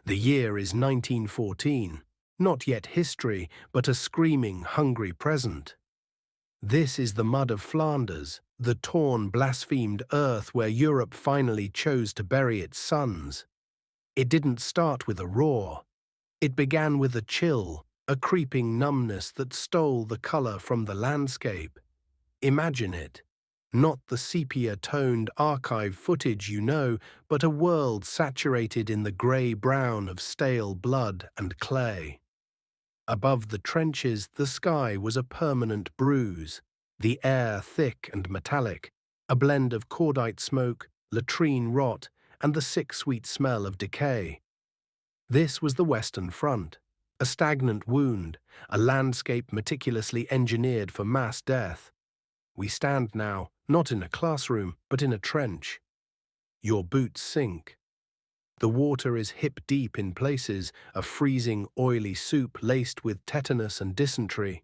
The year is 1914, not yet history, but a screaming, hungry present. This is the mud of Flanders, the torn, blasphemed earth where Europe finally chose to bury its sons. It didn't start with a roar. It began with a chill, a creeping numbness that stole the color from the landscape. Imagine it. Not the sepia-toned archive footage you know, but a world saturated in the grey-brown of stale blood and clay. Above the trenches, the sky was a permanent bruise, the air thick and metallic, a blend of cordite smoke, latrine rot, and the sick sweet smell of decay. This was the Western Front, a stagnant wound, a landscape meticulously engineered for mass death. We stand now, not in a classroom, but in a trench. Your boots sink. The water is hip-deep in places, a freezing, oily soup laced with tetanus and dysentery.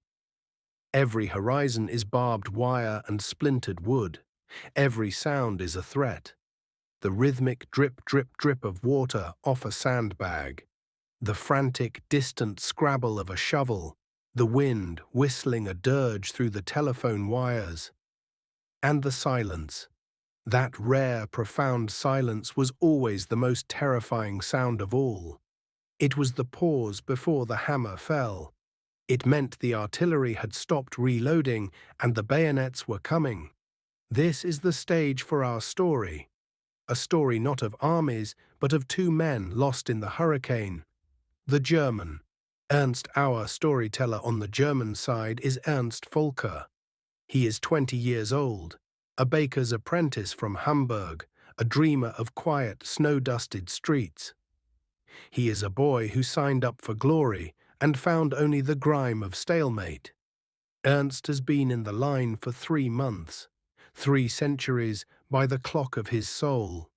Every horizon is barbed wire and splintered wood. Every sound is a threat. The rhythmic drip, drip, drip of water off a sandbag. The frantic, distant scrabble of a shovel. The wind whistling a dirge through the telephone wires. And the silence. That rare, profound silence was always the most terrifying sound of all. It was the pause before the hammer fell. It meant the artillery had stopped reloading and the bayonets were coming. This is the stage for our story. A story not of armies, but of two men lost in the hurricane. The German. Ernst, our storyteller on the German side, is Ernst Volker. He is 20 years old, a baker's apprentice from Hamburg, a dreamer of quiet, snow-dusted streets. He is a boy who signed up for glory and found only the grime of stalemate. Ernst has been in the line for 3 months, 3 centuries by the clock of his soul.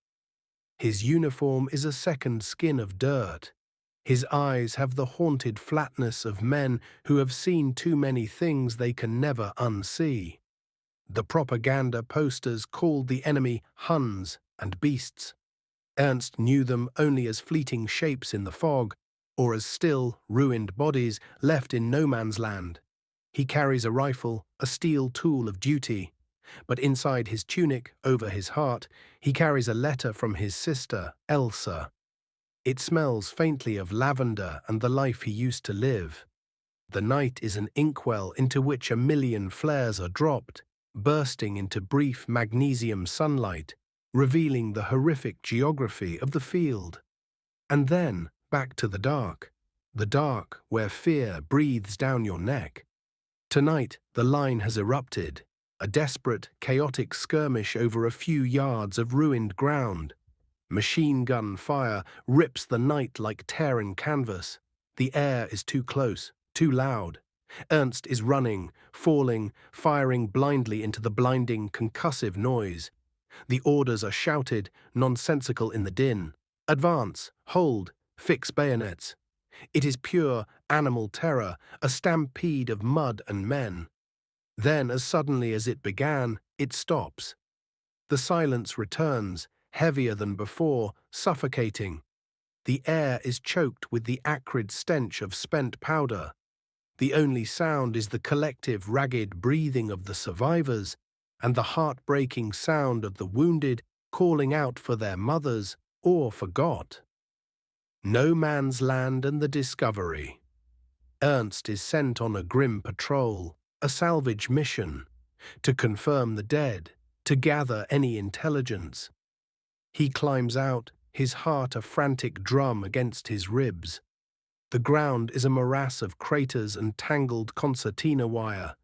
His uniform is a second skin of dirt. His eyes have the haunted flatness of men who have seen too many things they can never unsee. The propaganda posters called the enemy Huns and beasts. Ernst knew them only as fleeting shapes in the fog, or as still, ruined bodies left in no man's land. He carries a rifle, a steel tool of duty, but inside his tunic, over his heart, he carries a letter from his sister, Elsa. It smells faintly of lavender and the life he used to live. The night is an inkwell into which a million flares are dropped, bursting into brief magnesium sunlight, revealing the horrific geography of the field. And then, back to the dark where fear breathes down your neck. Tonight, the line has erupted, a desperate, chaotic skirmish over a few yards of ruined ground. Machine gun fire rips the night like tearing canvas. The air is too close, too loud. Ernst is running, falling, firing blindly into the blinding, concussive noise. The orders are shouted, nonsensical in the din. Advance, hold, fix bayonets. It is pure animal terror, a stampede of mud and men. Then, as suddenly as it began, it stops. The silence returns, heavier than before, suffocating. The air is choked with the acrid stench of spent powder. The only sound is the collective, ragged breathing of the survivors and the heartbreaking sound of the wounded calling out for their mothers or for God. No Man's Land and the Discovery. Ernst is sent on a grim patrol, a salvage mission, to confirm the dead, to gather any intelligence. He climbs out, his heart a frantic drum against his ribs. The ground is a morass of craters and tangled concertina wire.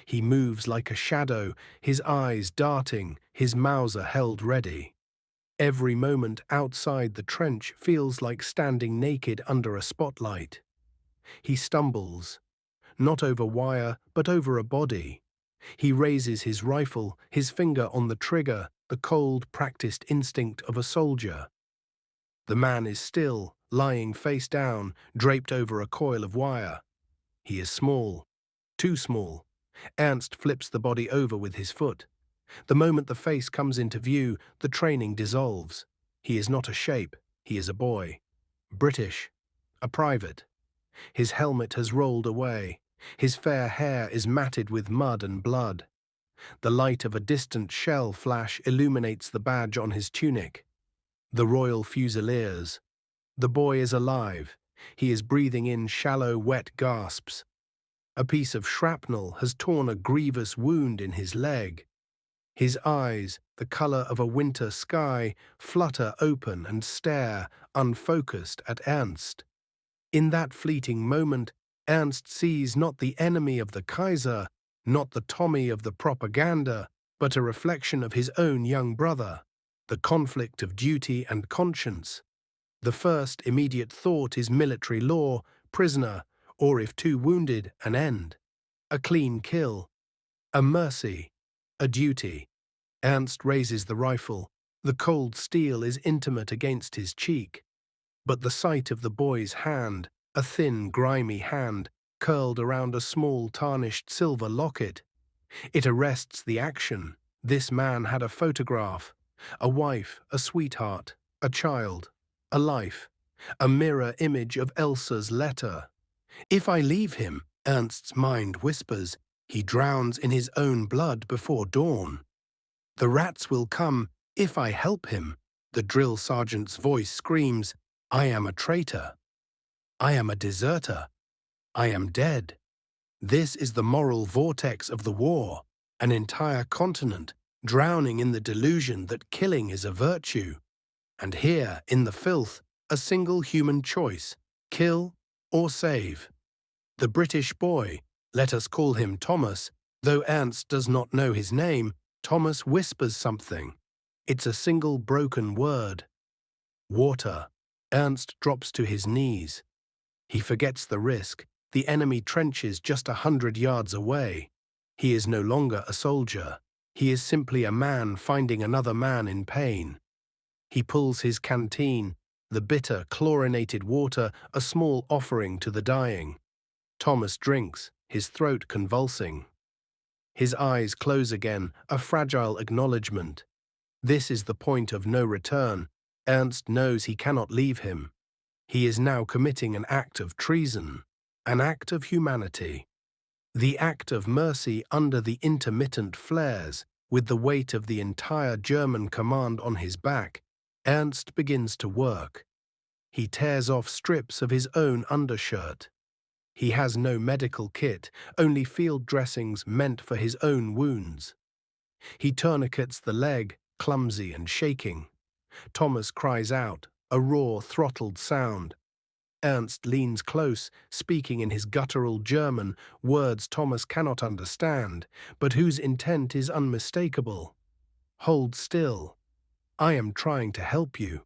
He moves like a shadow, his eyes darting, his Mauser held ready. Every moment outside the trench feels like standing naked under a spotlight. He stumbles, not over wire, but over a body. He raises his rifle, his finger on the trigger, the cold, practiced instinct of a soldier. The man is still, lying face down, draped over a coil of wire. He is small, too small. Ernst flips the body over with his foot. The moment the face comes into view, the training dissolves. He is not a shape, he is a boy. British, a private. His helmet has rolled away. His fair hair is matted with mud and blood. The light of a distant shell flash illuminates the badge on his tunic. The Royal Fusiliers. The boy is alive. He is breathing in shallow, wet gasps. A piece of shrapnel has torn a grievous wound in his leg. His eyes, the color of a winter sky, flutter open and stare, unfocused, at Ernst. In that fleeting moment, Ernst sees not the enemy of the Kaiser, not the Tommy of the propaganda, but a reflection of his own young brother, the conflict of duty and conscience. The first immediate thought is military law, prisoner, or if too wounded, an end. A clean kill. A mercy. A duty. Ernst raises the rifle. The cold steel is intimate against his cheek. But the sight of the boy's hand, a thin, grimy hand, curled around a small, tarnished silver locket. It arrests the action. This man had a photograph, a wife, a sweetheart, a child, a life, a mirror image of Elsa's letter. If I leave him, Ernst's mind whispers, he drowns in his own blood before dawn. The rats will come if I help him. The drill sergeant's voice screams, I am a traitor. I am a deserter. I am dead. This is the moral vortex of the war, an entire continent drowning in the delusion that killing is a virtue. And here, in the filth, a single human choice, kill or save. The British boy, let us call him Thomas, though Ernst does not know his name, Thomas whispers something. It's a single broken word. Water. Ernst drops to his knees. He forgets the risk. The enemy trenches just 100 yards away. He is no longer a soldier. He is simply a man finding another man in pain. He pulls his canteen, the bitter, chlorinated water, a small offering to the dying. Thomas drinks, his throat convulsing. His eyes close again, a fragile acknowledgement. This is the point of no return. Ernst knows he cannot leave him. He is now committing an act of treason, an act of humanity. The act of mercy under the intermittent flares, with the weight of the entire German command on his back, Ernst begins to work. He tears off strips of his own undershirt. He has no medical kit, only field dressings meant for his own wounds. He tourniquets the leg, clumsy and shaking. Thomas cries out, a raw, throttled sound. Ernst leans close, speaking in his guttural German, words Thomas cannot understand, but whose intent is unmistakable. Hold still. I am trying to help you.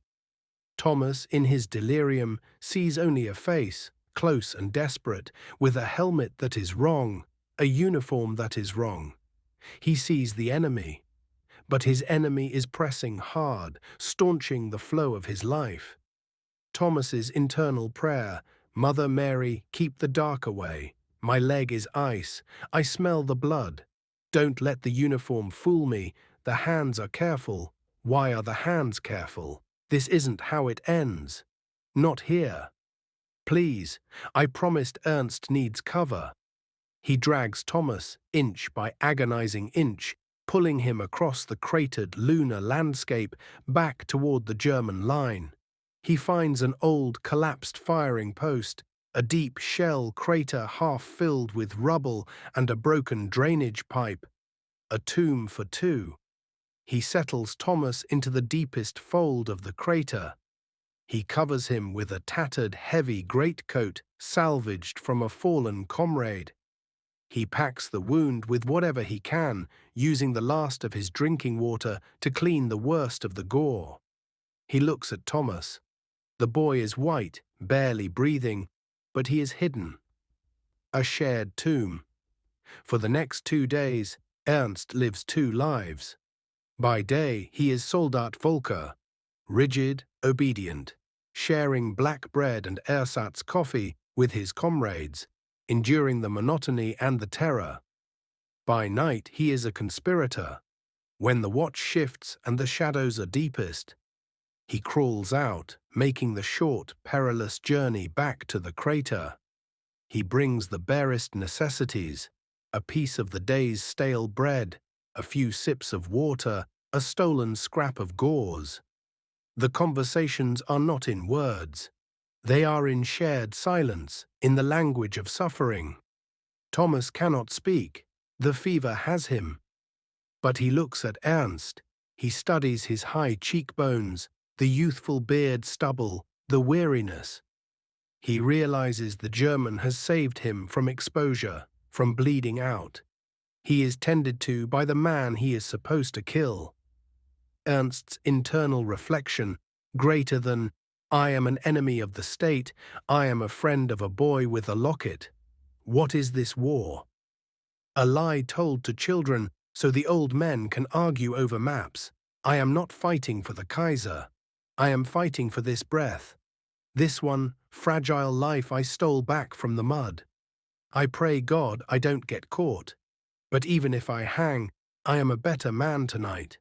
Thomas, in his delirium, sees only a face, close and desperate, with a helmet that is wrong, a uniform that is wrong. He sees the enemy, but his enemy is pressing hard, staunching the flow of his life. Thomas's internal prayer, Mother Mary, keep the dark away. My leg is ice. I smell the blood. Don't let the uniform fool me. The hands are careful. Why are the hands careful? This isn't how it ends. Not here. Please, I promised Ernst needs cover. He drags Thomas, inch by agonizing inch, pulling him across the cratered lunar landscape back toward the German line. He finds an old, collapsed firing post, a deep shell crater half filled with rubble and a broken drainage pipe. A tomb for two. He settles Thomas into the deepest fold of the crater. He covers him with a tattered, heavy greatcoat salvaged from a fallen comrade. He packs the wound with whatever he can, using the last of his drinking water to clean the worst of the gore. He looks at Thomas. The boy is white, barely breathing, but he is hidden. A shared tomb. For the next 2 days, Ernst lives 2 lives. By day, he is Soldat Volker, rigid, obedient, sharing black bread and ersatz coffee with his comrades, enduring the monotony and the terror. By night, he is a conspirator. When the watch shifts and the shadows are deepest, He crawls out, making the short, perilous journey back to the crater. He brings the barest necessities, a piece of the day's stale bread, a few sips of water, a stolen scrap of gauze. The conversations are not in words. They are in shared silence, in the language of suffering. Thomas cannot speak. The fever has him. But he looks at Ernst. He studies his high cheekbones, the youthful beard stubble, the weariness. He realizes the German has saved him from exposure, from bleeding out. He is tended to by the man he is supposed to kill. Ernst's internal reflection, greater than, "I am an enemy of the state, I am a friend of a boy with a locket. What is this war? A lie told to children so the old men can argue over maps. I am not fighting for the Kaiser. I am fighting for this breath. This one, fragile life I stole back from the mud. I pray God I don't get caught. But even if I hang, I am a better man tonight."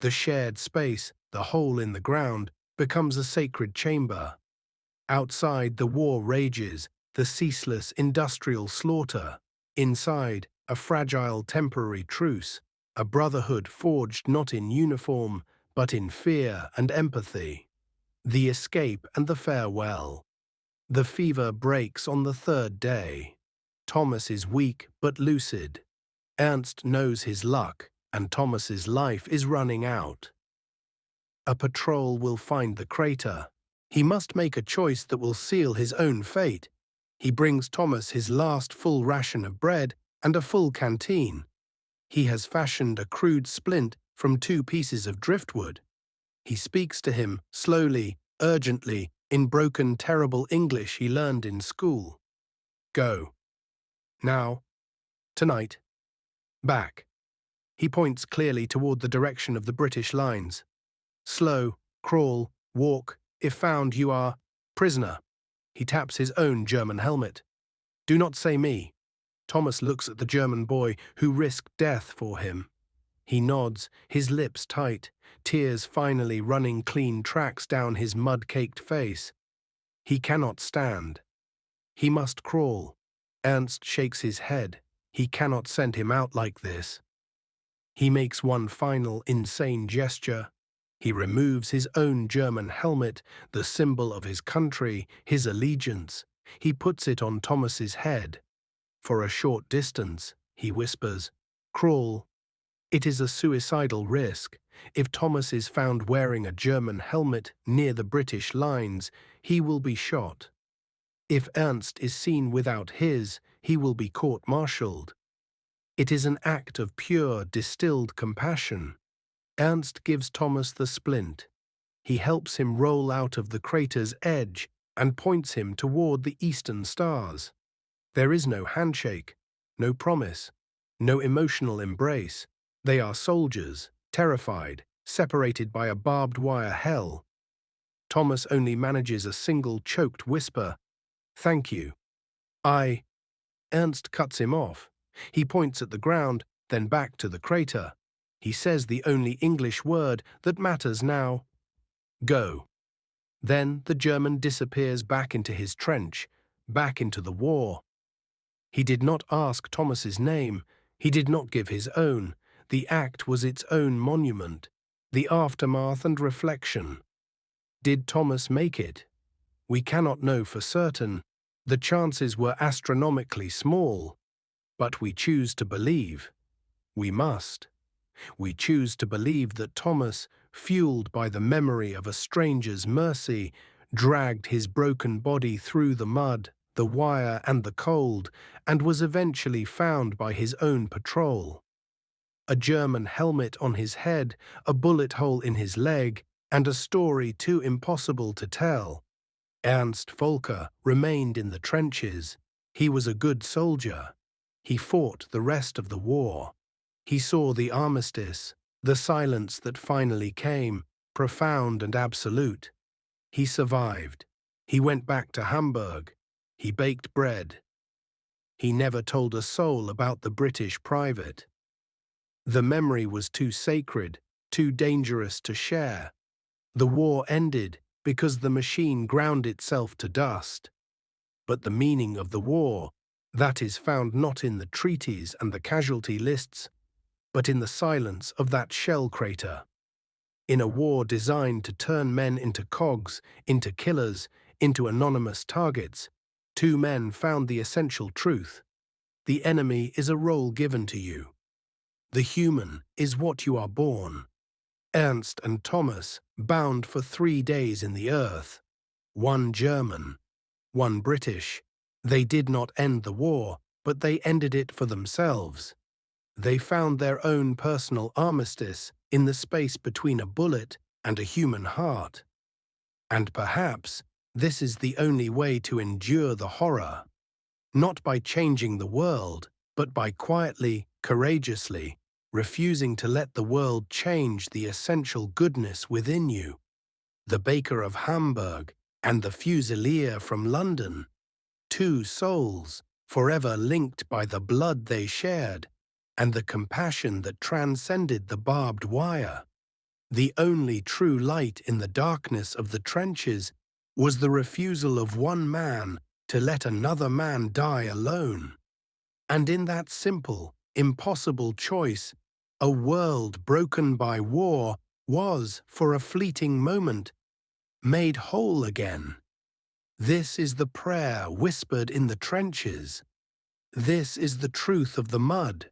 The shared space, the hole in the ground, becomes a sacred chamber. Outside, the war rages, the ceaseless industrial slaughter. Inside, a fragile temporary truce, a brotherhood forged not in uniform, but in fear and empathy. The escape and the farewell. The fever breaks on the third day. Thomas is weak but lucid. Ernst knows his luck, and Thomas's life is running out. A patrol will find the crater. He must make a choice that will seal his own fate. He brings Thomas his last full ration of bread and a full canteen. He has fashioned a crude splint from 2 pieces of driftwood. He speaks to him, slowly, urgently, in broken, terrible English he learned in school. Go. Now. Tonight. Back. He points clearly toward the direction of the British lines. Slow, crawl, walk, if found you are prisoner. He taps his own German helmet. Do not say me. Thomas looks at the German boy who risked death for him. He nods, his lips tight, tears finally running clean tracks down his mud-caked face. He cannot stand. He must crawl. Ernst shakes his head. He cannot send him out like this. He makes one final insane gesture. He removes his own German helmet, the symbol of his country, his allegiance. He puts it on Thomas's head. For a short distance, he whispers, crawl. It is a suicidal risk. If Thomas is found wearing a German helmet near the British lines, he will be shot. If Ernst is seen without his, he will be court-martialed. It is an act of pure, distilled compassion. Ernst gives Thomas the splint. He helps him roll out of the crater's edge and points him toward the eastern stars. There is no handshake, no promise, no emotional embrace. They are soldiers, terrified, separated by a barbed wire hell. Thomas only manages a single choked whisper, "Thank you." Ernst cuts him off. He points at the ground, then back to the crater. He says the only English word that matters now. Go. Then the German disappears back into his trench, back into the war. He did not ask Thomas's name. He did not give his own. The act was its own monument, the aftermath and reflection. Did Thomas make it? We cannot know for certain. The chances were astronomically small. But we choose to believe. We must. We choose to believe that Thomas, fueled by the memory of a stranger's mercy, dragged his broken body through the mud, the wire and the cold, and was eventually found by his own patrol. A German helmet on his head, a bullet hole in his leg, and a story too impossible to tell. Ernst Volker remained in the trenches. He was a good soldier. He fought the rest of the war. He saw the armistice, the silence that finally came, profound and absolute. He survived. He went back to Hamburg. He baked bread. He never told a soul about the British private. The memory was too sacred, too dangerous to share. The war ended because the machine ground itself to dust. But the meaning of the war, that is found not in the treaties and the casualty lists, but in the silence of that shell crater. In a war designed to turn men into cogs, into killers, into anonymous targets, two men found the essential truth. The enemy is a role given to you. The human is what you are born. Ernst and Thomas, bound for 3 days in the earth. One German, one British. They did not end the war, but they ended it for themselves. They found their own personal armistice in the space between a bullet and a human heart. And perhaps this is the only way to endure the horror. Not by changing the world, but by quietly, courageously, refusing to let the world change the essential goodness within you. The baker of Hamburg and the fusilier from London, two souls, forever linked by the blood they shared, and the compassion that transcended the barbed wire. The only true light in the darkness of the trenches was the refusal of one man to let another man die alone. And in that simple, impossible choice, a world broken by war was, for a fleeting moment, made whole again. This is the prayer whispered in the trenches. This is the truth of the mud.